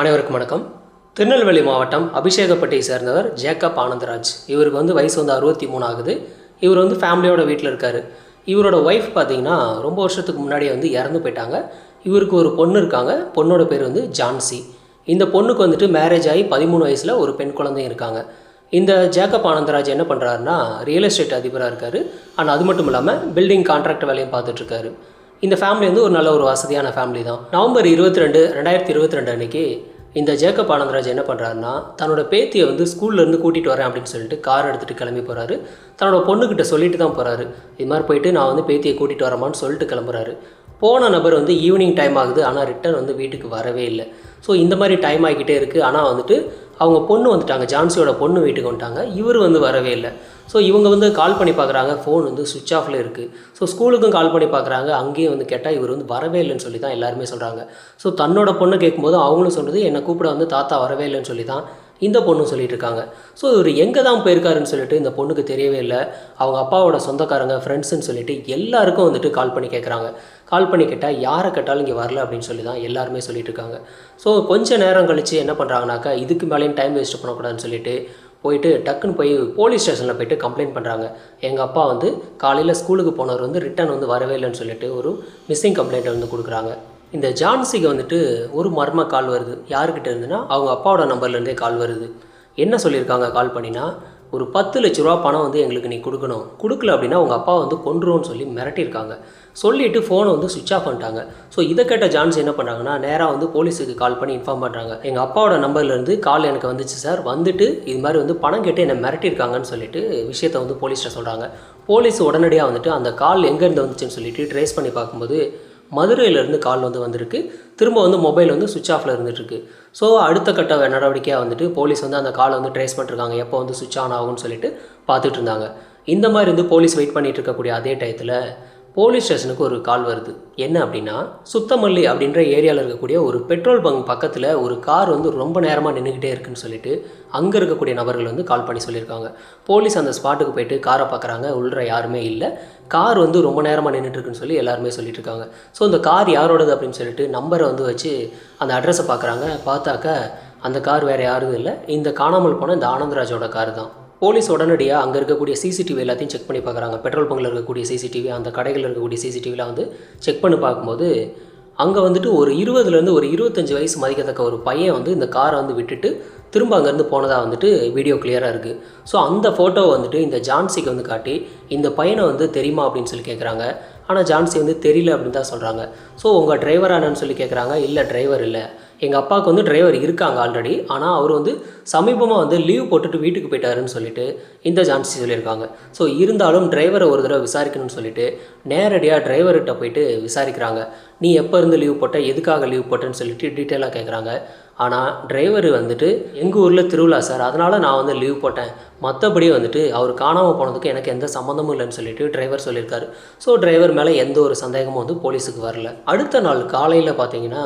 அனைவருக்கும் வணக்கம். திருநெல்வேலி மாவட்டம் அபிஷேகப்பட்டியை சேர்ந்தவர் ஜேக்கப் ஆனந்தராஜ். இவருக்கு வயசு 63 ஆகுது. இவர் ஃபேமிலியோட வீட்டில் இருக்கார். இவரோட ஒய்ஃப் பார்த்தீங்கன்னா ரொம்ப வருஷத்துக்கு முன்னாடியே இறந்து போயிட்டாங்க. இவருக்கு ஒரு பொண்ணு இருக்காங்க. பொண்ணோட பேர் ஜான்சி. இந்த பொண்ணுக்கு மேரேஜ் ஆகி 13 வயசில் ஒரு பெண் குழந்தையும் இருக்காங்க. இந்த ஜேக்கப் ஆனந்தராஜ் என்ன பண்ணுறாருன்னா ரியல் எஸ்டேட் அதிபராக இருக்கார். ஆனால் அது மட்டும் இல்லாமல் பில்டிங் கான்ட்ராக்ட் வேலையும் பார்த்துட்ருக்காரு. இந்த ஃபேமிலி ஒரு நல்ல ஒரு வசதியான ஃபேமிலி தான். நவம்பர் 22, 2022 அன்றைக்கி இந்த ஜேக்கப் ஆனந்தராஜ் என்ன பண்ணுறாருன்னா தன்னோட பேத்தியை ஸ்கூல்லேருந்து கூட்டிகிட்டு வரேன் அப்படின்னு சொல்லிட்டு கார் எடுத்துகிட்டு கிளம்பி போகிறாரு. தன்னோட பொண்ணுக்கிட்ட சொல்லிட்டு தான் போகிறாரு. இது மாதிரி போயிட்டு நான் பேத்தியை கூட்டிகிட்டு வரமான்னு சொல்லிட்டு கிளம்புறாரு. போன நபர் ஈவினிங் டைம் ஆகுது. ஆனால் ரிட்டன் வீட்டுக்கு வரவே இல்லை. ஸோ இந்த மாதிரி டைம் ஆகிக்கிட்டே இருக்குது. ஆனால் அவங்க பொண்ணு வந்துட்டாங்க. ஜான்சியோட பொண்ணு வீட்டுக்கு வந்துட்டாங்க. இவர் வரவே இல்லை. ஸோ இவங்க கால் பண்ணி பார்க்குறாங்க. ஃபோன் சுவிட்ச் ஆஃபில் இருக்குது. ஸோ ஸ்கூலுக்கும் கால் பண்ணி பார்க்குறாங்க. அங்கேயும் கேட்டால் இவர் வரவே இல்லைன்னு சொல்லி தான் எல்லாருமே சொல்கிறாங்க. ஸோ தன்னோட பொண்ணு கேட்கும்போது அவங்களும் சொல்கிறது என்னை கூப்பிட தாத்தா வரவே இல்லைன்னு சொல்லி தான் இந்த பொண்ணும் சொல்லிட்டு இருக்காங்க. ஸோ இவர் எங்கே தான் போயிருக்காருன்னு சொல்லிட்டு இந்த பொண்ணுக்கு தெரியவே இல்லை. அவங்க அப்பாவோட சொந்தக்காரங்க ஃப்ரெண்ட்ஸுன்னு சொல்லிட்டு எல்லாருக்கும் கால் பண்ணி கேட்குறாங்க. கால் பண்ணி கேட்டால் யாரை கேட்டாலும் இங்கே வரல அப்படின்னு சொல்லி தான் எல்லாருமே சொல்லிட்டு இருக்காங்க. ஸோ கொஞ்சம் நேரம் கழித்து என்ன பண்ணுறாங்கனாக்கா இதுக்கு மேலேயும் டைம் வேஸ்ட் பண்ணக்கூடாதுன்னு சொல்லிட்டு போயிட்டு டக்குன்னு போய் போலீஸ் ஸ்டேஷனில் போய்ட்டு கம்ப்ளைண்ட் பண்ணுறாங்க. எங்கள் அப்பா காலையில் ஸ்கூலுக்கு போனவர் ரிட்டன் வரவே இல்லைன்னு சொல்லிட்டு ஒரு மிஸ்ஸிங் கம்ப்ளைண்ட்டை கொடுக்குறாங்க. இந்த ஜான்சிக்கு ஒரு மர்ம கால் வருது. யாருக்கிட்ட இருந்துன்னா அவங்க அப்பாவோட நம்பர்லேருந்தே கால் வருது. என்ன சொல்லியிருக்காங்க கால் பண்ணினா, ஒரு 10 லட்ச ரூபா பணம் எங்களுக்கு நீ கொடுக்கணும், கொடுக்கல அப்படின்னா உங்கள் அப்பா கொன்றுவோன்னு சொல்லி மிரட்டியிருக்காங்க. சொல்லிவிட்டு ஃபோனை சுவிட்ச் ஆஃப் பண்ணிட்டாங்க. ஸோ இதை கேட்ட ஜான்சி என்ன பண்ணுறாங்கன்னா நேராக போலீஸுக்கு கால் பண்ணி இன்ஃபார்ம் பண்ணுறாங்க. எங்கள் அப்பாவோட நம்பர்லேருந்து கால் எனக்கு வந்துச்சு சார், வந்துட்டு இது மாதிரி பணம் கேட்டு என்னை மிரட்டியிருக்காங்கன்னு சொல்லிட்டு விஷயத்தை போலீஸ்கிட்ட சொல்கிறாங்க. போலீஸ் உடனடியாக அந்த கால் எங்கேருந்து வந்துச்சுன்னு சொல்லிட்டு ட்ரேஸ் பண்ணி பார்க்கும்போது மதுரையிலேருந்து கால் வந்திருக்கு. திரும்ப மொபைல் சுவிட்ச் ஆஃபில் இருந்துகிட்ருக்கு. ஸோ அடுத்த கட்ட நடவடிக்கையாக போலீஸ் அந்த காலை ட்ரேஸ் பண்ணிருக்காங்க. எப்போ சுவிட்ச் ஆன் ஆகும்னு சொல்லிட்டு பார்த்துட்டு இருந்தாங்க. இந்த மாதிரி போலீஸ் வெயிட் பண்ணிகிட்டு இருக்கக்கூடிய அதே டயத்தில் போலீஸ் ஸ்டேஷனுக்கு ஒரு கால் வருது. என்ன அப்படின்னா சுத்தமல்லி அப்படின்ற ஏரியாவில் இருக்கக்கூடிய ஒரு பெட்ரோல் பங்க் பக்கத்தில் ஒரு கார் ரொம்ப நேரமாக நின்றுக்கிட்டே இருக்குன்னு சொல்லிட்டு அங்கே இருக்கக்கூடிய நபர்கள் கால் பண்ணி சொல்லியிருக்காங்க. போலீஸ் அந்த ஸ்பாட்டுக்கு போயிட்டு காரை பார்க்குறாங்க. உள்ள யாருமே இல்லை. கார் ரொம்ப நேரமாக நின்றுட்டுருக்குன்னு சொல்லி எல்லாருமே சொல்லிட்டு இருக்காங்க. ஸோ இந்த கார் யாரோடது அப்படின்னு சொல்லிட்டு நம்பரை வச்சு அந்த அட்ரஸை பார்க்குறாங்க. பார்த்தாக்க அந்த கார் வேறு யாரும் இல்லை, இந்த காணாமல் போன இந்த ஆனந்தராஜோட கார் தான். போலீஸ் உடனடியாக அங்கே இருக்கக்கூடிய சிசிடிவி எல்லாத்தையும் செக் பண்ணி பார்க்குறாங்க. பெட்ரோல் பங்கில் இருக்கக்கூடிய சிசிடிவி, அந்த கடைகளில் இருக்கக்கூடிய சிசிடிவிலாம் செக் பண்ணி பார்க்கும்போது அங்கே ஒரு 20லேருந்து ஒரு 25 வயசு மதிக்கத்தக்க ஒரு பையன் இந்த காரை விட்டுட்டு திரும்ப அங்கேருந்து போனதாக வீடியோ கிளியராக இருக்குது. ஸோ அந்த ஃபோட்டோவை இந்த ஜான்சிக்கு காட்டி இந்த பையனை தெரியுமா அப்படின்னு சொல்லி கேட்குறாங்க. ஆனால் ஜான்சி தெரியல அப்படின்னு தான் சொல்கிறாங்க. ஸோ உங்கள் டிரைவரானு சொல்லி கேட்குறாங்க. இல்லை டிரைவர் இல்லை, எங்கள் அப்பாவுக்கு டிரைவர் இருக்காங்க ஆல்ரெடி, ஆனால் அவர் சமீபமாக லீவ் போட்டுட்டு வீட்டுக்கு போயிட்டாருன்னு சொல்லிட்டு இந்த ஜான்சி சொல்லியிருக்காங்க. ஸோ இருந்தாலும் டிரைவரை ஒரு தடவை விசாரிக்கணும்னு சொல்லிட்டு நேரடியாக டிரைவர்கிட்ட போயிட்டு விசாரிக்கிறாங்க. நீ எப்போ இருந்து லீவ் போட்ட, எதுக்காக லீவ் போட்டேன்னு சொல்லிட்டு டீட்டெயிலாக கேட்குறாங்க. ஆனால் டிரைவர் எங்கள் ஊரில் திருவிழா சார், அதனால் நான் லீவ் போட்டேன், மற்றபடி அவர் காணாமல் போனதுக்கு எனக்கு எந்த சம்மந்தமும் இல்லைன்னு சொல்லிட்டு டிரைவர் சொல்லியிருக்காரு. ஸோ டிரைவர் மேலே எந்த ஒரு சந்தேகமும் போலீஸுக்கு வரல. அடுத்த நாள் காலையில் பார்த்தீங்கன்னா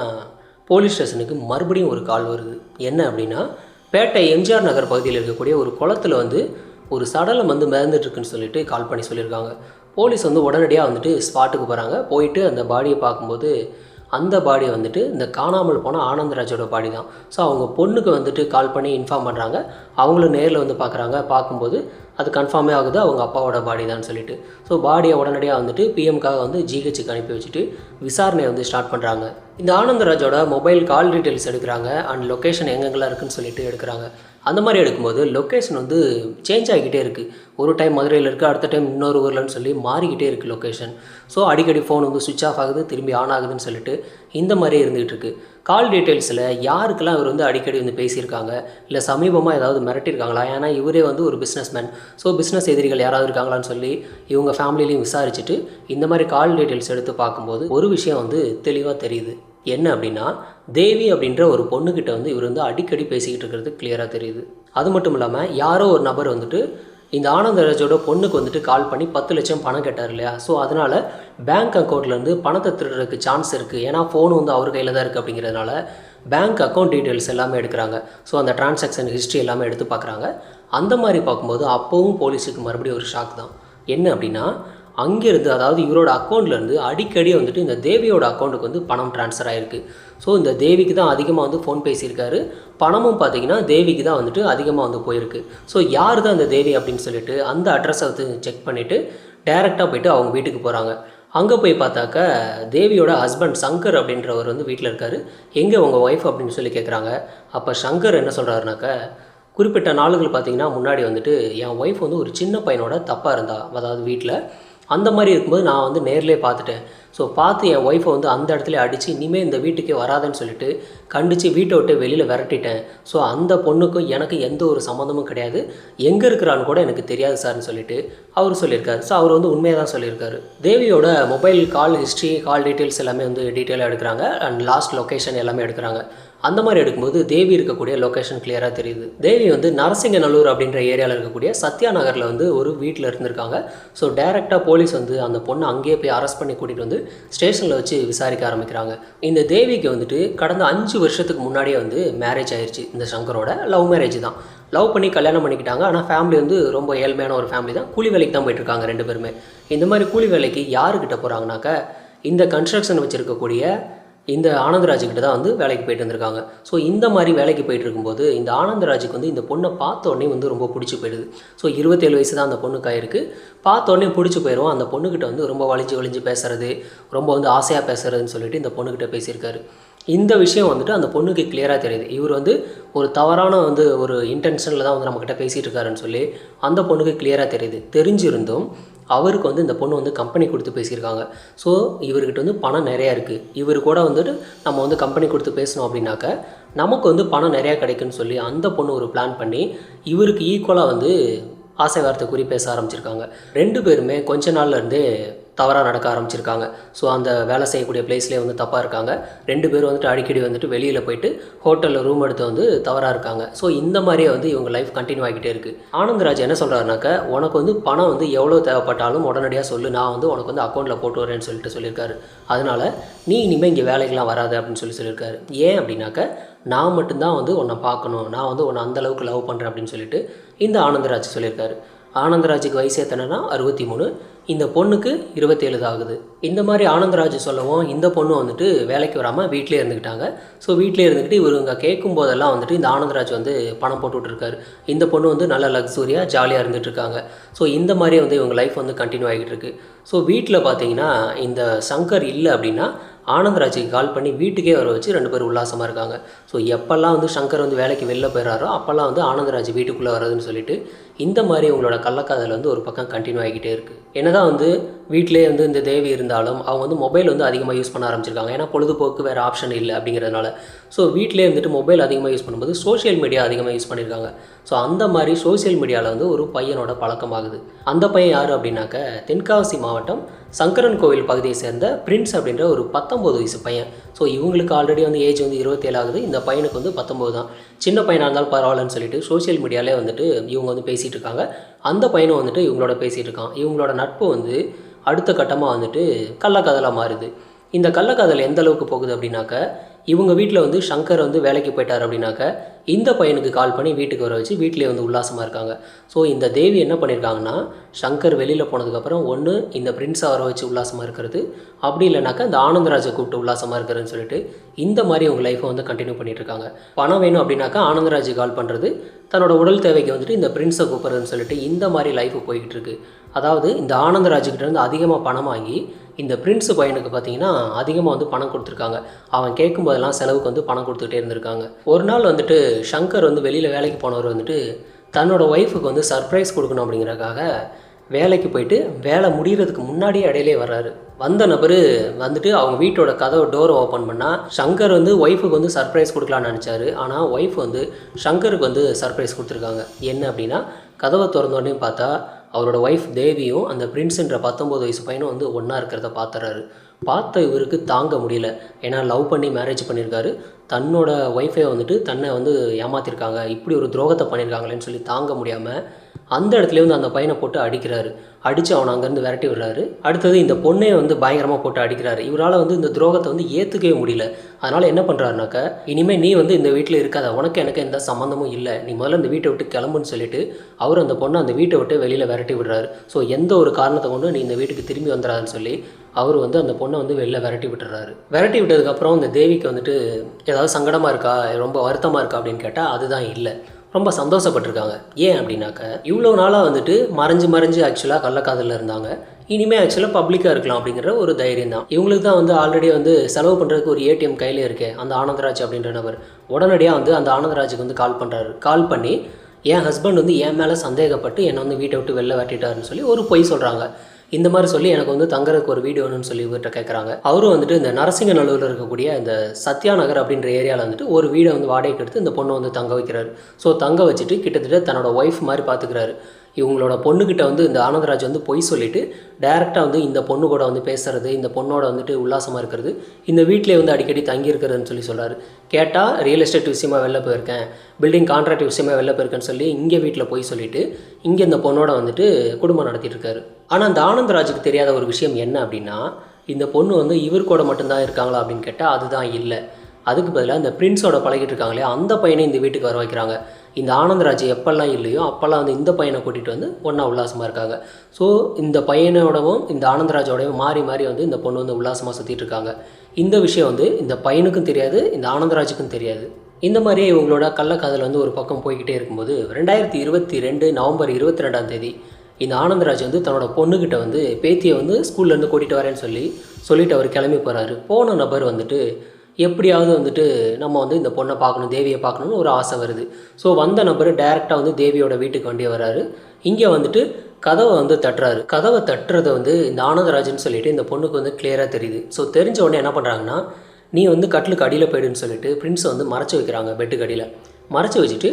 போலீஸ் ஸ்டேஷனுக்கு மறுபடியும் ஒரு கால் வருது. என்ன அப்படின்னா பேட்டை எம்ஜிஆர் நகர் பகுதியில் இருக்கக்கூடிய ஒரு குளத்தில் ஒரு சடலம் மிதந்துட்டுருக்குன்னு சொல்லிட்டு கால் பண்ணி சொல்லியிருக்காங்க. போலீஸ் உடனடியாக ஸ்பாட்டுக்கு போகிறாங்க. போயிட்டு அந்த பாடியை பார்க்கும்போது அந்த பாடி இந்த காணாமல் போன ஆனந்தராஜோட பாடி தான். ஸோ அவங்க பொண்ணுக்கு கால் பண்ணி இன்ஃபார்ம் பண்ணுறாங்க. அவங்களும் நேரில் பார்க்குறாங்க. பார்க்கும்போது அது கன்ஃபார்மே ஆகுது அவங்க அப்பாவோட பாடி தான் சொல்லிட்டு. ஸோ பாடியை உடனடியாக பிஎம்காக ஜிஹெச்சுக்கு அனுப்பி வச்சுட்டு விசாரணையை ஸ்டார்ட் பண்ணுறாங்க. இந்த ஆனந்தராஜோட மொபைல் கால் டீட்டெயில்ஸ் எடுக்கிறாங்க. அண்ட் லொக்கேஷன் எங்கெங்கெல்லாம் இருக்குதுன்னு சொல்லிட்டு எடுக்கிறாங்க. அந்த மாதிரி எடுக்கும்போது லொக்கேஷன் சேஞ்ச் ஆகிக்கிட்டே இருக்குது. ஒரு டைம் மதுரையில் இருக்குது, அடுத்த டைம் இன்னொரு ஊர்லன்னு சொல்லி மாறிக்கிட்டே இருக்குது லொக்கேஷன். ஸோ அடிக்கடி ஃபோன் சுவிட்ச் ஆஃப் ஆகுது, திரும்பி ஆன் ஆகுதுன்னு சொல்லிட்டு இந்த மாதிரியே இருந்துகிட்டு இருக்குது. கால் டீட்டெயில்ஸில் யாருக்கெல்லாம் இவர் அடிக்கடி பேசியிருக்காங்க, இல்லை சமீபமாக ஏதாவது மிரட்டியிருக்காங்களா, ஏன்னா இவரே ஒரு பிஸ்னஸ்மேன். ஸோ பிஸ்னஸ் எதிரிகள் யாராவது இருக்காங்களான்னு சொல்லி இவங்க ஃபேமிலியிலையும் விசாரிச்சுட்டு இந்த மாதிரி கால் டீட்டெயில்ஸ் எடுத்து பார்க்கும்போது ஒரு விஷயம் தெளிவாக தெரியுது. என்ன அப்படின்னா தேவி அப்படின்ற ஒரு பொண்ணுக்கிட்ட இவர் அடிக்கடி பேசிக்கிட்டு இருக்கிறது கிளியராக தெரியுது. அது மட்டும் இல்லாமல் யாரோ ஒரு நபர் இந்த ஆனந்தராஜோட பொண்ணுக்கு கால் பண்ணி 10 லட்சம் பணம் கேட்டார் இல்லையா. ஸோ அதனால் பேங்க் அக்கௌண்ட்லேருந்து பணத்தை திருடுறதுக்கு சான்ஸ் இருக்குது. ஏன்னா ஃபோன் அவர் கையில் தான் இருக்குது அப்படிங்கிறதுனால பேங்க் அக்கௌண்ட் டீட்டெயில்ஸ் எல்லாமே எடுக்கிறாங்க. ஸோ அந்த டிரான்சாக்ஷன் ஹிஸ்ட்ரி எல்லாமே எடுத்து பார்க்குறாங்க. அந்த மாதிரி பார்க்கும்போது அப்போவும் போலீஸுக்கு மறுபடியும் ஒரு ஷாக் தான். என்ன அப்படின்னா அங்கேருந்து அதாவது இவரோட அக்கௌண்ட்லேருந்து அடிக்கடி வந்துட்டு இந்த தேவியோட அக்கௌண்ட்டுக்கு வந்து பணம் ட்ரான்ஸ்ஃபர் ஆகிருக்கு. ஸோ இந்த தேவிக்கு தான் அதிகமாக வந்து ஃபோன் பேசியிருக்காரு. பணமும் பார்த்தீங்கன்னா தேவிக்கு தான் வந்துட்டு அதிகமாக வந்து போயிருக்கு. ஸோ யார் தான் அந்த தேவி அப்படின்னு சொல்லிட்டு அந்த அட்ரஸை வந்து செக் பண்ணிவிட்டு டேரெக்டாக போய்ட்டு அவங்க வீட்டுக்கு போகிறாங்க. அங்கே போய் பார்த்தாக்க தேவியோட ஹஸ்பண்ட் சங்கர் அப்படின்றவர் வந்து வீட்டில் இருக்கார். எங்கே உங்கள் ஒய்ஃப் அப்படின்னு சொல்லி கேட்குறாங்க. அப்போ சங்கர் என்ன சொல்கிறாருனாக்க, குறிப்பிட்ட நாளுகள் பார்த்திங்கன்னா முன்னாடி வந்துட்டு என் ஒய்ஃப் வந்து ஒரு சின்ன பையனோட தப்பாக இருந்தா, அதாவது வீட்டில் அந்த மாதிரி இருக்கும்போது நான் வந்து நேர்லேயே பார்த்துட்டேன். ஸோ பார்த்து என் ஒய்ஃபை வந்து அந்த இடத்துல அடித்து இனிமேல் இந்த வீட்டுக்கே வராதுன்னு சொல்லிட்டு கண்டித்து வீட்டை விட்டு வெளியில் விரட்டிட்டேன். ஸோ அந்த பொண்ணுக்கும் எனக்கு எந்த ஒரு சம்மந்தமும் கிடையாது, எங்கே இருக்கிறான்னு கூட எனக்கு தெரியாது சார்னு சொல்லிட்டு அவர் சொல்லியிருக்காரு. ஸோ அவர் வந்து உண்மையாக தான் சொல்லியிருக்காரு. தேவியோட மொபைல் கால் ஹிஸ்ட்ரி, கால் டீட்டெயில்ஸ் எல்லாமே வந்து டீட்டெயிலாக எடுக்கிறாங்க. அண்ட் லாஸ்ட் லொக்கேஷன் எல்லாமே எடுக்கிறாங்க. அந்த மாதிரி எடுக்கும்போது தேவி இருக்கக்கூடிய லொக்கேஷன் கிளியராக தெரியுது. தேவி வந்து நரசிங்கநல்லூர் அப்படின்ற ஏரியாவில் இருக்கக்கூடிய சத்யா நகரில் வந்து ஒரு வீட்டில் இருந்திருக்காங்க. ஸோ டைரெக்டாக போலீஸ் வந்து அந்த பொண்ணை அங்கேயே போய் அரெஸ்ட் பண்ணி கூட்டிகிட்டு வந்து ஸ்டேஷனில் வச்சு விசாரிக்க ஆரம்பிக்கிறாங்க. இந்த தேவிக்கு வந்துட்டு கடந்த 5 வருஷத்துக்கு முன்னாடியே வந்து மேரேஜ் ஆயிடுச்சு. இந்த சங்கரோட லவ் மேரேஜ் தான். லவ் பண்ணி கல்யாணம் பண்ணிக்கிட்டாங்க. ஆனால் ஃபேமிலி வந்து ரொம்ப ஏழ்மையான ஒரு ஃபேமிலி தான். கூலி வேலைக்கு தான் போயிட்டுருக்காங்க 2 பேருமே. இந்த மாதிரி கூலி வேலைக்கு யாருக்கிட்ட போகிறாங்கனாக்க இந்த கன்ஸ்ட்ரக்ஷன் வச்சுருக்கக்கூடிய இந்த ஆனந்தராஜுக்கிட்ட தான் வந்து வேலைக்கு போயிட்டு இருந்திருக்காங்க. ஸோ இந்த மாதிரி வேலைக்கு போயிட்டு இருக்கும்போது இந்த ஆனந்தராஜுக்கு வந்து இந்த பொண்ணை பார்த்த உடனே வந்து ரொம்ப பிடிச்சி போயிடுது. ஸோ 27 வயசு தான் அந்த பொண்ணுக்கு ஆயிருக்கு. பார்த்த உடனே பிடிச்சி போயிடும். அந்த பொண்ணுக்கிட்ட வந்து ரொம்ப வலிஞ்சு பேசுறது, ரொம்ப வந்து ஆசையாக பேசுறதுன்னு சொல்லிட்டு இந்த பொண்ணுக்கிட்ட பேசியிருக்காரு. இந்த விஷயம் வந்துட்டு அந்த பொண்ணுக்கு கிளியராக தெரியுது. இவர் வந்து ஒரு தவறான வந்து ஒரு இன்டென்ஷனில் தான் வந்து நம்மக்கிட்ட பேசிகிட்டு இருக்காருன்னு சொல்லி அந்த பொண்ணுக்கு கிளியராக தெரியுது. தெரிஞ்சிருந்தும் அவருக்கு வந்து இந்த பொண்ணு வந்து கம்பெனி கொடுத்து பேசியிருக்காங்க. ஸோ இவர்கிட்ட வந்து பணம் நிறையா இருக்குது. இவர் கூட வந்துட்டு நம்ம வந்து கம்பெனி கொடுத்து பேசணும் அப்படின்னாக்க நமக்கு வந்து பணம் நிறையா கிடைக்குன்னு சொல்லி அந்த பொண்ணு ஒரு பிளான் பண்ணி இவருக்கு ஈக்குவலாக வந்து ஆசை வார்த்தை குறி பேச ஆரம்பிச்சிருக்காங்க. 2 பேருமே கொஞ்ச நாள்லேருந்தே தவறாக நடக்க ஆரம்பிச்சிருக்காங்க. ஸோ அந்த வேலை செய்யக்கூடிய பிளேஸ்லேயே வந்து தப்பாக இருக்காங்க. 2 பேரும் வந்துட்டு அடிக்கடி வந்துட்டு வெளியில் போயிட்டு ஹோட்டலில் ரூம் எடுத்து வந்து தவறாக இருக்காங்க. ஸோ இந்த மாதிரியே வந்து இவங்க லைஃப் கண்டினியூ ஆகிட்டே இருக்குது. ஆனந்தராஜ் என்ன சொல்கிறாருனாக்க, உனக்கு வந்து பணம் வந்து எவ்வளோ தேவைப்பட்டாலும் உடனடியாக சொல்லு, நான் வந்து உனக்கு வந்து அக்கௌண்ட்டில் போட்டு வரேன்னு சொல்லிட்டு சொல்லியிருக்காரு. அதனால் நீ இனிமேல் இங்கே வேலைக்கெலாம் வராது அப்படின்னு சொல்லியிருக்காரு. ஏன் அப்படின்னாக்க, நான் மட்டும்தான் வந்து உன்னை பார்க்கணும், நான் வந்து உன்னை அந்தளவுக்கு லவ் பண்ணுறேன் அப்படின்னு சொல்லிட்டு இந்த ஆனந்தராஜ் சொல்லியிருக்காரு. ஆனந்தராஜுக்கு வயசு எத்தனைனா 63, இந்த பொண்ணுக்கு 27 தான் ஆகுது. இந்த மாதிரி ஆனந்தராஜ் சொல்லவும் இந்த பொண்ணு வந்துட்டு வேலைக்கு வராமல் வீட்டிலே இருந்துக்கிட்டாங்க. ஸோ வீட்டிலே இருந்துக்கிட்டு இவங்க கேட்கும் போதெல்லாம் வந்துட்டு இந்த ஆனந்தராஜ் வந்து பணம் போட்டுட்ருக்காரு. இந்த பொண்ணு வந்து நல்ல லக்ஸூரியாக ஜாலியாக இருந்துகிட்ருக்காங்க. ஸோ இந்த மாதிரியே வந்து இவங்க லைஃப் வந்து கண்டினியூ ஆகிட்டு இருக்கு. ஸோ வீட்டில் பார்த்தீங்கன்னா இந்த சங்கர் இல்லை அப்படின்னா ஆனந்தராஜுக்கு கால் பண்ணி வீட்டுக்கே வர வச்சு 2 பேரும் உல்லாசமாக இருக்காங்க. ஸோ எப்போல்லாம் வந்து சங்கர் வந்து வேலைக்கு வெளில போயிடறாரோ அப்போல்லாம் வந்து ஆனந்தராஜ் வீட்டுக்குள்ளே வர்றதுன்னு சொல்லிட்டு இந்த மாதிரி உங்களோட கள்ளக்காதல் வந்து ஒரு பக்கம் கண்டினியூ ஆகிக்கிட்டே இருக்குது. என்னதான் வந்து வீட்டிலே வந்து இந்த தேவி இருந்தாலும் அவங்க வந்து மொபைல் வந்து அதிகமாக யூஸ் பண்ண ஆரம்பிச்சிருக்காங்க. ஏன்னா பொழுதுபோக்கு வேறு ஆப்ஷன் இல்லை அப்படிங்கிறதுனால. ஸோ வீட்டிலே இருந்துட்டு மொபைல் அதிகமாக யூஸ் பண்ணும்போது சோஷியல் மீடியா அதிகமாக யூஸ் பண்ணியிருக்காங்க. ஸோ அந்த மாதிரி சோஷியல் மீடியாவில் வந்து ஒரு பையனோட பழக்கமாகுது. அந்த பையன் யார் அப்படின்னாக்க, தென்காசி மாவட்டம் சங்கரன் கோவில் பகுதியை சேர்ந்த பிரின்ஸ் அப்படின்ற ஒரு 19 வயசு பையன். ஸோ இவங்களுக்கு ஆல்ரெடி வந்து ஏஜ் வந்து 27 ஆகுது. இந்த பையனுக்கு வந்து 19 தான். சின்ன பையனாக இருந்தாலும் பரவாயில்லன்னு சொல்லிட்டு சோஷியல் மீடியாவிலே வந்துட்டு இவங்க வந்து பேசிகிட்டு இருக்காங்க. அந்த பையனும் வந்துட்டு இவங்களோட பேசிகிட்டு இருக்கான். இவங்களோட நட்பு வந்து அடுத்த கட்டமாக வந்துட்டு கள்ளக்காதலாக மாறுது. இந்த கள்ளக்காதல் எந்த அளவுக்கு போகுது அப்படின்னாக்க, இவங்க வீட்டில் வந்து சங்கர் வந்து வேலைக்கு போயிட்டார் அப்படின்னாக்க இந்த பையனுக்கு கால் பண்ணி வீட்டுக்கு வர வச்சு வீட்டிலே வந்து உல்லாசமாக இருக்காங்க. ஸோ இந்த தேவி என்ன பண்ணியிருக்காங்கன்னா, சங்கர் வெளியில் போனதுக்கப்புறம் ஒன்று இந்த பிரின்ஸை வர வச்சு உல்லாசமாக இருக்கிறது, அப்படி இல்லைனாக்கா இந்த ஆனந்தராஜை கூப்பிட்டு உல்லாசமாக இருக்கிறதுன்னு சொல்லிட்டு இந்த மாதிரி உங்கள் லைஃப்பை வந்து கண்டினியூ பண்ணிகிட்ருக்காங்க. பணம் வேணும் அப்படின்னாக்கா ஆனந்தராஜ் கால் பண்ணுறது, தன்னோட உடல் தேவைக்கு வந்துட்டு இந்த பிரின்ஸை கூப்பிட்றதுன்னு சொல்லிட்டு இந்த மாதிரி லைஃப் போய்கிட்டு இருக்குது. அதாவது இந்த ஆனந்தராஜுக்கிட்டேருந்து அதிகமாக பணம் வாங்கி இந்த பிரின்ஸு பையனுக்கு பார்த்தீங்கன்னா அதிகமாக வந்து பணம் கொடுத்துருக்காங்க. அவன் கேட்கும்போதெல்லாம் செலவுக்கு வந்து பணம் கொடுத்துக்கிட்டே இருந்திருக்காங்க. ஒரு நாள் வந்துட்டு சங்கர் வந்து வெளியில் வேலைக்கு போனவர் வந்துட்டு தன்னோட ஒய்ஃபுக்கு வந்து சர்ப்ரைஸ் கொடுக்கணும் அப்படிங்கிறதுக்காக வேலைக்கு போயிட்டு வேலை முடிகிறதுக்கு முன்னாடியே இடையிலே வர்றாரு. வந்த நபர் வந்துட்டு அவங்க வீட்டோட கதவை டோரை ஓப்பன் பண்ணால் சங்கர் வந்து ஒய்ஃபுக்கு வந்து சர்ப்ரைஸ் கொடுக்கலான்னு நினச்சாரு. ஆனால் ஒய்ஃப் வந்து சங்கருக்கு வந்து சர்ப்ரைஸ் கொடுத்துருக்காங்க. என்ன அப்படின்னா, கதவை திறந்தோடனே பார்த்தா அவரோட ஒய்ஃப் தேவியும் அந்த பிரின்ஸுன்ற 19 வயசு பையனும் வந்து ஒன்றா இருக்கிறத பார்த்துறாரு. பார்த்த இவருக்கு தாங்க முடியல. ஏன்னா லவ் பண்ணி மேரேஜ் பண்ணியிருக்காரு. தன்னோட ஒய்ஃபே வந்துட்டு தன்னை வந்து ஏமாற்றிருக்காங்க, இப்படி ஒரு துரோகத்தை பண்ணியிருக்காங்களேன்னு சொல்லி தாங்க முடியாமல் அந்த இடத்துல வந்து அந்த பையனை போட்டு அடிக்கிறாரு. அடித்து அவனை அங்கேருந்து விரட்டி விடுறாரு. அடுத்தது இந்த பொண்ணே வந்து பயங்கரமாக போட்டு அடிக்கிறாரு. இவரால் வந்து இந்த துரோகத்தை வந்து ஏற்றுக்கவே முடியல. அதனால் என்ன பண்ணுறாருனாக்கா, இனிமேல் நீ வந்து இந்த வீட்டில் இருக்காத, உனக்கு எனக்கு எந்த சம்மந்தமும் இல்லை, நீ முதல்ல இந்த வீட்டை விட்டு கிளம்புன்னு சொல்லிட்டு அவர் அந்த பொண்ணை அந்த வீட்டை விட்டு வெளியில் விரட்டி விடுறாரு. ஸோ எந்த ஒரு காரணத்தை கொண்டு நீ இந்த வீட்டுக்கு திரும்பி வந்துடாதுன்னு சொல்லி அவர் வந்து அந்த பொண்ணை வந்து வெளில விரட்டி விட்டுறாரு. விரட்டி விட்டதுக்கப்புறம் இந்த தேவிக்கு வந்துட்டு ஏதாவது சங்கடமாக இருக்கா, ரொம்ப வருத்தமாக இருக்கா அப்படின்னு கேட்டால் அதுதான் இல்லை. ரொம்ப சந்தோஷப்பட்டிருக்காங்க. ஏன் அப்படின்னாக்க, இவ்வளோ நாளாக வந்துட்டு மறைஞ்சு ஆக்சுவலாக கள்ளக்காதலில் இருந்தாங்க. இனிமேல் ஆக்சுவலாக பப்ளிக்காக இருக்கலாம் அப்படிங்கிற ஒரு தைரியம் தான். இவங்களுக்கு தான் வந்து ஆல்ரெடி வந்து செலவு பண்ணுறதுக்கு ஒரு ஏடிஎம் கையில் இருக்கே அந்த ஆனந்தராஜ் அப்படின்ற நபர் உடனடியாக வந்து அந்த ஆனந்தராஜுக்கு வந்து கால் பண்ணுறாரு. கால் பண்ணி என் ஹஸ்பண்ட் வந்து என் மேலே சந்தேகப்பட்டு என்னை வந்து வீட்டை விட்டு வெளில வெட்டிட்டாருன்னு சொல்லி ஒரு பொய் சொல்கிறாங்க. இந்த மாதிரி சொல்லி எனக்கு வந்து தங்குறதுக்கு ஒரு வீடு வேணும்னு சொல்லி இவர்கிட்ட கேட்குறாங்க. அவரும் வந்துட்டு இந்த நரசிங்கநல்லூரில் இருக்கக்கூடிய இந்த சத்யா நகர் அப்படின்ற ஏரியாவில் வந்துட்டு ஒரு வீடை வந்து வாடகைக்கு எடுத்து இந்த பொண்ணை வந்து தங்க வைக்கிறாரு. ஸோ தங்க வச்சுட்டு கிட்டத்தட்ட தன்னோட ஒய்ஃப் மாதிரி பார்த்துக்கிறாரு. இவங்களோட பொண்ணுக்கிட்ட வந்து இந்த ஆனந்தராஜ் வந்து பொய் சொல்லிவிட்டு டேரெக்டாக வந்து இந்த பொண்ணு கூட வந்து பேசுகிறது, இந்த பொண்ணோட வந்துட்டு உல்லாசமாக இருக்கிறது, இந்த வீட்டிலே வந்து அடிக்கடி தங்கியிருக்கிறதுன்னு சொல்லி சொல்கிறாரு. கேட்டால் ரியல் எஸ்டேட் விஷயமாக வெளில போயிருக்கேன், பில்டிங் கான்ட்ராக்ட் விஷயமாக வெளில போயிருக்கேன்னு சொல்லி இங்கே வீட்டில் போய் சொல்லிவிட்டு இங்கே இந்த பொண்ணோட வந்துட்டு குடும்பம் நடத்திட்டு இருக்காரு. ஆனால் இந்த ஆனந்தராஜுக்கு தெரியாத ஒரு விஷயம் என்ன அப்படின்னா, இந்த பொண்ணு வந்து இவர் கூட மட்டும்தான் இருக்காங்களா அப்படின்னு கேட்டால் அதுதான் இல்லை. அதுக்கு பதிலாக இந்த பிரின்ஸோட பழகிட்டு இருக்காங்களே அந்த பையனை இந்த வீட்டுக்கு வர வைக்கிறாங்க. இந்த ஆனந்தராஜ் எப்பெல்லாம் இல்லையோ அப்போல்லாம் வந்து இந்த பையனை கூட்டிகிட்டு வந்து ஒன்றா உல்லாசமாக இருக்காங்க. ஸோ இந்த பையனோடவும் இந்த ஆனந்தராஜோடையும் மாறி மாறி வந்து இந்த பொண்ணு வந்து உல்லாசமாக சுற்றிட்டு இருக்காங்க. இந்த விஷயம் வந்து இந்த பையனுக்கும் தெரியாது, இந்த ஆனந்தராஜுக்கும் தெரியாது. இந்த மாதிரியே இவங்களோட கள்ளக்காதல் வந்து ஒரு பக்கம் போய்கிட்டே இருக்கும்போது 2022 நவம்பர் 22 இந்த ஆனந்தராஜ் வந்து தன்னோட பொண்ணுக்கிட்ட வந்து பேத்தியை வந்து ஸ்கூல்லேருந்து கூட்டிகிட்டு வரேன்னு சொல்லிட்டு அவர் கிளம்பி போகிறாரு. போன நபர் வந்துட்டு எப்படியாவது வந்துட்டு நம்ம வந்து இந்த பொண்ணை பார்க்கணும், தேவியை பார்க்கணுன்னு ஒரு ஆசை வருது. ஸோ வந்த நபர் டைரெக்டாக வந்து தேவியோட வீட்டுக்கு வண்டி வர்றாரு. இங்கே வந்துட்டு கதவை வந்து தட்டுறாரு. கதவை தட்டுறதை வந்து இந்த ஆனந்தராஜன் சொல்லிட்டு இந்த பொண்ணுக்கு வந்து கிளியராக தெரியுது. ஸோ தெரிஞ்ச உடனே என்ன பண்ணுறாங்கன்னா, நீ வந்து கட்டிலுக்கு அடியில் போயிடுன்னு சொல்லிட்டு பிரின்ஸை வந்து மறைச்சி வைக்கிறாங்க. பெட்டுக்கு அடியில் மறைச்சி வச்சுட்டு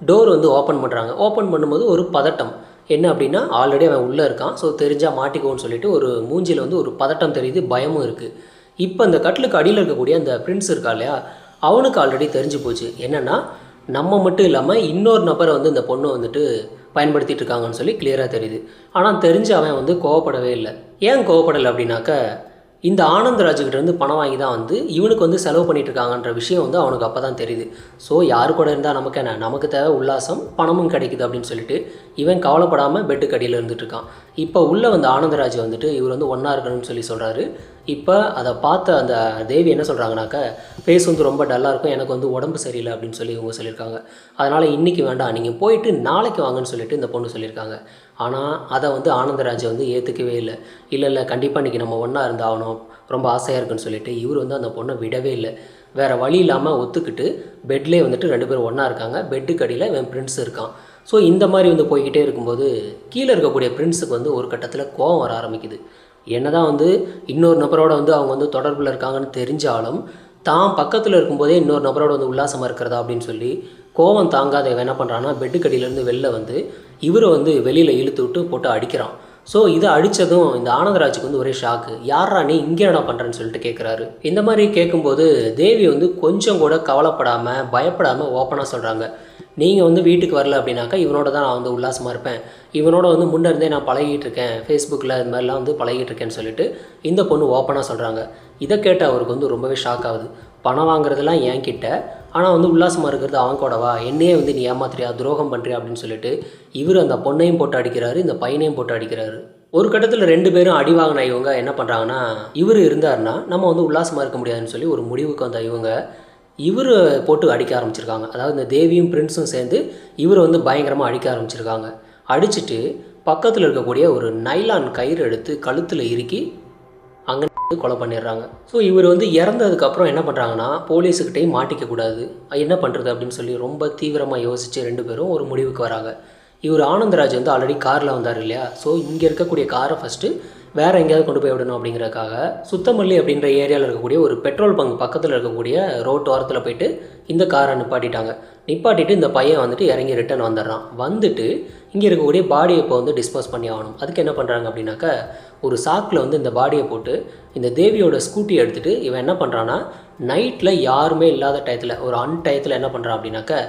டோர் வந்து ஓப்பன் பண்ணுறாங்க. ஓப்பன் பண்ணும்போது ஒரு பதட்டம் என்ன அப்படின்னா, ஆல்ரெடி அவன் உள்ளே இருக்கான், ஸோ தெரிஞ்சால் மாட்டிக்குவோன்னு சொல்லிட்டு ஒரு மூஞ்சியில் வந்து ஒரு பதட்டம் தெரியுது, பயமும் இருக்குது. இப்போ அந்த கட்டிலுக்கு அடியில் இருக்கக்கூடிய அந்த பிரின்ஸ் இருக்கா இல்லையா, அவனுக்கு ஆல்ரெடி தெரிஞ்சு போச்சு என்னென்னா, நம்ம மட்டும் இல்லாமல் இன்னொரு நபரை வந்து இந்த பொண்ணு வந்துட்டு பயன்படுத்திகிட்டு இருக்காங்கன்னு சொல்லி கிளியராக தெரியுது. ஆனால் தெரிஞ்ச அவன் வந்து கோவப்படவே இல்லை. ஏன் கோவப்படலை அப்படின்னாக்க, இந்த ஆனந்தராஜுக்கிட்டேருந்து பணம் வாங்கி தான் வந்து இவனுக்கு வந்து செலவு பண்ணிகிட்டு இருக்காங்கன்ற விஷயம் வந்து அவனுக்கு அப்போ தான் தெரியுது. ஸோ யார் கூட இருந்தால் நமக்கு என்ன, நமக்கு தேவை உல்லாசம், பணமும் கிடைக்குது அப்படின்னு சொல்லிட்டு இவன் கவலைப்படாமல் பெட்டுக்கு அடியில் இருந்துட்டு இருக்கான். இப்போ உள்ளே வந்த ஆனந்தராஜ் வந்துட்டு இவர் வந்து ஒன்றா இருக்கணும்னு சொல்லி சொல்கிறாரு. இப்போ அதை பார்த்த அந்த தேவி என்ன சொல்கிறாங்கனாக்கா, ஃபேஸ் வந்து ரொம்ப டல்லாக இருக்கும், எனக்கு வந்து உடம்பு சரியில்லை அப்படின்னு சொல்லி இவங்க சொல்லியிருக்காங்க. அதனால் இன்றைக்கி வேண்டாம், நீங்கள் போயிட்டு நாளைக்கு வாங்கன்னு சொல்லிட்டு இந்த பொண்ணு சொல்லியிருக்காங்க. ஆனால் அதை வந்து ஆனந்தராஜை வந்து ஏற்றுக்கவே இல்லை. இல்லை கண்டிப்பாக இன்றைக்கி நம்ம ஒன்றா இருந்தாகணும், ரொம்ப ஆசையாக இருக்குன்னு சொல்லிட்டு இவர் வந்து அந்த பொண்ணை விடவே இல்லை. வேறு வழி இல்லாமல் ஒத்துக்கிட்டு பெட்லேயே வந்துட்டு 2 பேரும் ஒன்றா இருக்காங்க. பெட்டுக்கு அடியில் இவன் பிரின்ஸ் இருக்கான். ஸோ இந்த மாதிரி வந்து போய்கிட்டே இருக்கும்போது கீழே இருக்கக்கூடிய பிரின்ஸுக்கு வந்து ஒரு கட்டத்தில் கோபம் வர ஆரம்பிக்குது. என்னதான் வந்து இன்னொரு நபரோட வந்து அவங்க வந்து தொடர்பில் இருக்காங்கன்னு தெரிஞ்சாலும் தான் பக்கத்தில் இருக்கும்போதே இன்னொரு நபரோட வந்து உல்லாசமாக இருக்கிறதா அப்படின்னு சொல்லி கோபம் தாங்காத இவன் என்ன பண்ணுறான்னா, பெட்டுக்கடியிலேருந்து வெளில வந்து இவரை வந்து வெளியில் இழுத்து விட்டு போட்டு அடிக்கிறான். ஸோ இதை அடித்ததும் இந்த ஆனந்தராஜுக்கு வந்து ஒரே ஷாக்கு. யாரா நீ இங்கே என்ன பண்ணுறேன்னு சொல்லிட்டு கேட்குறாரு. இந்த மாதிரி கேட்கும்போது தேவி வந்து கொஞ்சம் கூட கவலைப்படாமல் பயப்படாமல் ஓப்பனாக சொல்கிறாங்க, நீங்கள் வந்து வீட்டுக்கு வரல அப்படின்னாக்கா இவனோட தான் நான் வந்து உல்லாசமாக இருப்பேன், இவனோட வந்து முன்னே இருந்தே நான் பழகிட்டு இருக்கேன், ஃபேஸ்புக்கில் இது மாதிரிலாம் வந்து பழகிட்டு இருக்கேன்னு சொல்லிட்டு இந்த பொண்ணு ஓப்பனாக சொல்கிறாங்க. இதை கேட்ட அவருக்கு வந்து ரொம்பவே ஷாக் ஆகுது. பணம் வாங்குறதெல்லாம் என்கிட்ட, ஆனால் வந்து உல்லாசமாக இருக்கிறது அவன் கூடவா, என்னையே வந்து நீ ஏமாத்துறியா, துரோகம் பண்ணுறியா அப்படின்னு சொல்லிட்டு இவர் அந்த பொண்ணையும் போட்டு அடிக்கிறாரு, இந்த பையனையும் போட்டு அடிக்கிறாரு. ஒரு கட்டத்தில் 2 பேரும் அடி வாங்கின இவங்க என்ன பண்ணுறாங்கன்னா, இவர் இருந்தாருன்னா நம்ம வந்து உல்லாசமாக இருக்க முடியாதுன்னு சொல்லி ஒரு முடிவுக்கு வந்த இவங்க இவர் போட்டு அடிக்க ஆரம்பிச்சிருக்காங்க. அதாவது இந்த தேவியும் பிரின்ஸும் சேர்ந்து இவர் வந்து பயங்கரமாக அடிக்க ஆரம்பிச்சிருக்காங்க. அடிச்சுட்டு பக்கத்தில் இருக்கக்கூடிய ஒரு நைலான் கயிறு எடுத்து கழுத்தில் இறுக்கி அங்கே கொலை பண்ணிடுறாங்க. ஸோ இவர் வந்து இறந்ததுக்கப்புறம் என்ன பண்ணுறாங்கன்னா, போலீஸுக்கிட்டையும் மாட்டிக்கக்கூடாது, என்ன பண்ணுறது அப்படின்னு சொல்லி ரொம்ப தீவிரமாக யோசித்து 2 பேரும் ஒரு முடிவுக்கு வராங்க. இவர் ஆனந்தராஜ் வந்து ஆல்ரெடி காரில் வந்தார் இல்லையா, ஸோ இங்கே இருக்கக்கூடிய காரை ஃபஸ்ட்டு வேறு எங்கேயாவது கொண்டு போய் விடணும் அப்படிங்கிறதுக்காக சுத்தமல்லி அப்படின்ற ஏரியாவில் இருக்கக்கூடிய ஒரு பெட்ரோல் பங்க் பக்கத்தில் இருக்கக்கூடிய ரோட்டு ஓரத்தில் போயிட்டு இந்த காரை நிப்பாட்டிட்டு இந்த பையன் வந்துட்டு இறங்கி ரிட்டன் வந்துடுறான். வந்துட்டு இங்கே இருக்கக்கூடிய பாடியை இப்போ வந்து டிஸ்போஸ் பண்ணி ஆகணும். அதுக்கு என்ன பண்ணுறாங்க அப்படின்னாக்கா, ஒரு சாக்கில் வந்து இந்த பாடியை போட்டு இந்த தேவியோட ஸ்கூட்டியை எடுத்துகிட்டு இவன் என்ன பண்ணுறான்னா, நைட்டில் யாருமே இல்லாத டயத்தில் ஒரு டயத்தில் என்ன பண்ணுறான் அப்படின்னாக்கா,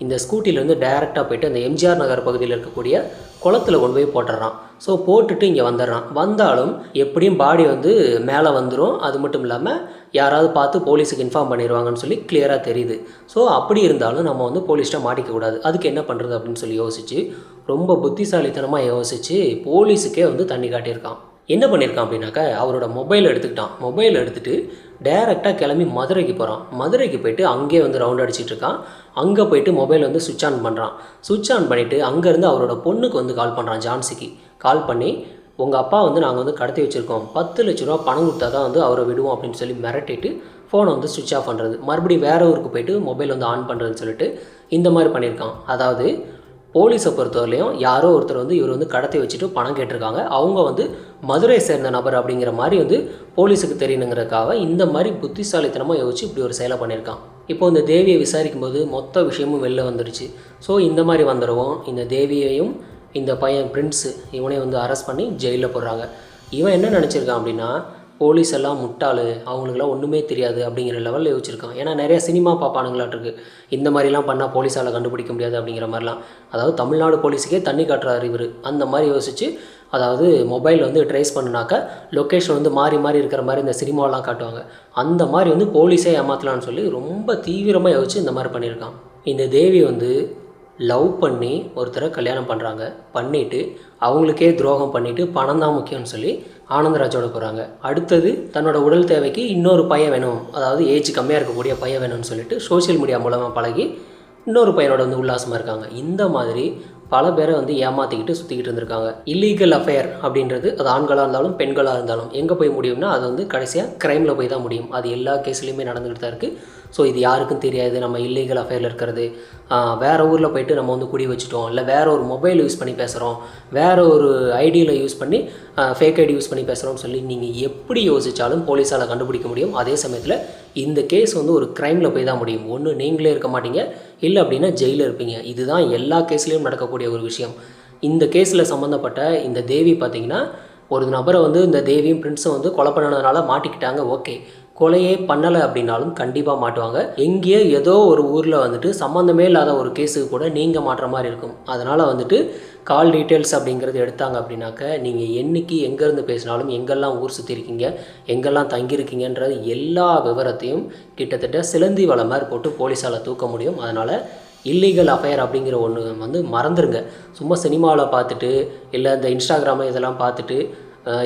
இந்த ஸ்கூட்டிலேருந்து டைரெக்டாக போய்ட்டு அந்த எம்ஜிஆர் நகர் பகுதியில் இருக்கக்கூடிய குளத்தில் கொண்டு போய் போட்டுடுறான். ஸோ போட்டுட்டு இங்கே வந்துடுறான். வந்தாலும் எப்படியும் பாடி வந்து மேலே வந்துடும். அது மட்டும் இல்லாமல் யாராவது பார்த்து போலீஸுக்கு இன்ஃபார்ம் பண்ணிடுவாங்கன்னு சொல்லி கிளியராக தெரியுது. ஸோ அப்படி இருந்தாலும் நம்ம வந்து போலீஸ்கிட்ட மாட்டிக்கக்கூடாது. அதுக்கு என்ன பண்ணுறது அப்படின்னு சொல்லி யோசித்து ரொம்ப புத்திசாலித்தனமாக யோசித்து போலீஸுக்கே வந்து தண்ணி காட்டியிருக்கான். என்ன பண்ணியிருக்கான் அப்படின்னாக்கா, அவரோட மொபைல் எடுத்துக்கிட்டான். மொபைல் எடுத்துகிட்டு டேரெக்டாக கிளம்பி மதுரைக்கு போகிறான். மதுரைக்கு போய்ட்டு அங்கேயே வந்து ரவுண்ட் அடிச்சிட்டு இருக்கான். அங்கே போய்ட்டு மொபைல் வந்து சுவிட்ச் ஆன் பண்ணுறான். சுவிட்ச் ஆன் பண்ணிவிட்டு அங்கேருந்து அவரோட பொண்ணுக்கு வந்து கால் பண்ணுறான், ஜான்சிக்கு. கால் பண்ணி, உங்கள் அப்பா வந்து நாங்கள் வந்து கடத்தி வச்சுருக்கோம், 10 லட்ச ரூபா பணம் கொடுத்தா தான் வந்து அவரை விடுவோம் அப்படின்னு சொல்லி மிரட்டிட்டு ஃபோனை வந்து சுவிட்ச் ஆஃப் பண்ணுறது. மறுபடியும் வேறு ஊருக்கு போய்ட்டு மொபைல் வந்து ஆன் பண்ணுறதுன்னு சொல்லிட்டு இந்த மாதிரி பண்ணியிருக்கான். அதாவது போலீஸை பொறுத்தவரையிலையும் யாரோ ஒருத்தர் வந்து இவர் வந்து கடத்தி வச்சுட்டு பணம் கேட்டிருக்காங்க. அவங்க வந்து மதுரை சேர்ந்த நபர் அப்படிங்கிற மாதிரி வந்து போலீஸுக்கு தெரியணுங்கிறதுக்காக இந்த மாதிரி புத்திசாலித்தனமாக யோசிச்சு இப்படி ஒரு செயலை பண்ணியிருக்கான். இப்போ இந்த தேவியை விசாரிக்கும் போது மொத்த விஷயமும் வெளில வந்துடுச்சு. ஸோ இந்த மாதிரி வந்துடுவோம் இந்த தேவியையும் இந்த பையன் பிரின்ஸு இவனையும் வந்து அரெஸ்ட் பண்ணி ஜெயிலில் போடுறாங்க. இவன் என்ன நினச்சிருக்கான் அப்படின்னா, போலீஸ் எல்லாம் முட்டாள், அவங்களுக்குலாம் ஒன்றுமே தெரியாது அப்படிங்கிற லெவலில் யோசிச்சிருக்கான். ஏன்னா நிறையா சினிமா பார்ப்பானுங்களாட்டிருக்கு, இந்த மாதிரிலாம் பண்ணால் போலீஸால் கண்டுபிடிக்க முடியாது அப்படிங்கிற மாதிரிலாம். அதாவது தமிழ்நாடு போலீஸுக்கே தண்ணி காட்டுறாரு இவர். அந்த மாதிரி யோசித்து, அதாவது மொபைல் வந்து ட்ரேஸ் பண்ணினாக்கா லொக்கேஷன் வந்து மாறி மாறி இருக்கிற மாதிரி இந்த சினிமாவெலாம் காட்டுவாங்க. அந்த மாதிரி வந்து போலீஸே ஏமாற்றலான்னு சொல்லி ரொம்ப தீவிரமாக யோசித்து இந்த மாதிரி பண்ணியிருக்கான். இந்த தேவி வந்து லவ் பண்ணி ஒருத்தரை கல்யாணம் பண்ணுறாங்க. பண்ணிவிட்டு அவங்களுக்கே துரோகம் பண்ணிவிட்டு பணம் தான் முக்கியம்னு சொல்லி ஆனந்தராஜோட போகிறாங்க. அடுத்தது தன்னோட உடல் தேவைக்கு இன்னொரு பையன் வேணும், அதாவது ஏஜ் கம்மியாக இருக்கக்கூடிய பையன் வேணும்னு சொல்லிட்டு சோஷியல் மீடியா மூலமாக பழகி இன்னொரு பையனோட வந்து உல்லாசமாக இருக்காங்க. இந்த மாதிரி பல பேரை வந்து ஏமாற்றிக்கிட்டு சுற்றிக்கிட்டு இருந்திருக்காங்க. இல்லீகல் அஃபேர் அப்படின்றது அது ஆண்களாக இருந்தாலும் பெண்களாக இருந்தாலும் எங்கே போய் முடியும்னா அது வந்து கடைசியாக க்ரைமில் போய் தான் முடியும். அது எல்லா கேஸ்லேயுமே நடந்துக்கிட்டு தான் இருக்குது. ஸோ இது யாருக்கும் தெரியாது நம்ம இல்லீகல் அஃபேரில் இருக்கிறது. வேறு ஊரில் போய்ட்டு நம்ம வந்து குடி வச்சுட்டோம், இல்லை வேறு ஒரு மொபைல் யூஸ் பண்ணி பேசுகிறோம், வேறு ஒரு ஐடியில் யூஸ் பண்ணி ஃபேக் ஐடி யூஸ் பண்ணி பேசுகிறோம்னு சொல்லி நீங்கள் எப்படி யோசித்தாலும் போலீஸால் கண்டுபிடிக்க முடியும். அதே சமயத்தில் இந்த கேஸ் வந்து ஒரு க்ரைமில் போய் தான் முடியும். ஒன்று நீங்களே இருக்க மாட்டீங்க, இல்லை அப்படின்னா ஜெயிலில் இருப்பீங்க. இதுதான் எல்லா கேஸ்லேயும் நடக்கக்கூடிய ஒரு விஷயம். இந்த கேஸில் சம்மந்தப்பட்ட இந்த தேவி பார்த்திங்கன்னா, ஒரு நபரை வந்து இந்த தேவியும் பிரின்ஸும் வந்து கொலை பண்ணதுனால மாட்டிக்கிட்டாங்க. ஓகே, கொலையே பண்ணலை அப்படின்னாலும் கண்டிப்பாக மாட்டுவாங்க. எங்கேயோ ஏதோ ஒரு ஊரில் வந்துட்டு சம்மந்தமே இல்லாத ஒரு கேஸுக்கு கூட நீங்கள் மாட்டுற மாதிரி இருக்கும். அதனால் வந்துட்டு கால் டீட்டெயில்ஸ் அப்படிங்கிறது எடுத்தாங்க அப்படின்னாக்க நீங்கள் என்றைக்கு எங்கேருந்து பேசினாலும் எங்கெல்லாம் ஊர் சுற்றிருக்கீங்க, எங்கெல்லாம் தங்கியிருக்கீங்கன்றது எல்லா விவரத்தையும் கிட்டத்தட்ட சிலந்தி வலை மாதிரி போட்டு போலீஸால் தூக்க முடியும். அதனால் இல்லீகல் அஃபேர் அப்படிங்கிற ஒன்று வந்து மறந்துடுங்க. சும்மா சினிமாவில் பார்த்துட்டு இல்லை இந்த இன்ஸ்டாகிராமில் இதெல்லாம் பார்த்துட்டு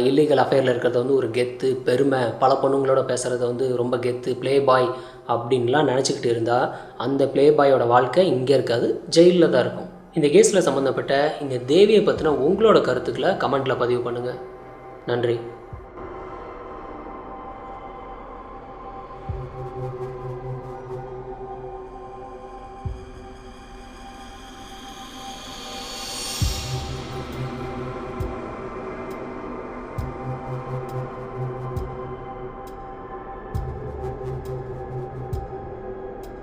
இல்லீகல் அஃபேரில் இருக்கிறது வந்து ஒரு கெத்து, பெருமை, பல பொண்ணுங்களோட பேசுகிறது வந்து ரொம்ப கெத்து, ப்ளே பாய் அப்படின்லாம் நினச்சிக்கிட்டு இருந்தால் அந்த ப்ளே பாயோட வாழ்க்கை இங்கே இருக்காது, ஜெயிலில் தான் இருக்கும். இந்த கேஸில் சம்மந்தப்பட்ட இந்த தேவியை பற்றின உங்களோட கருத்துக்களை கமெண்ட்டில் பதிவு பண்ணுங்கள். நன்றி.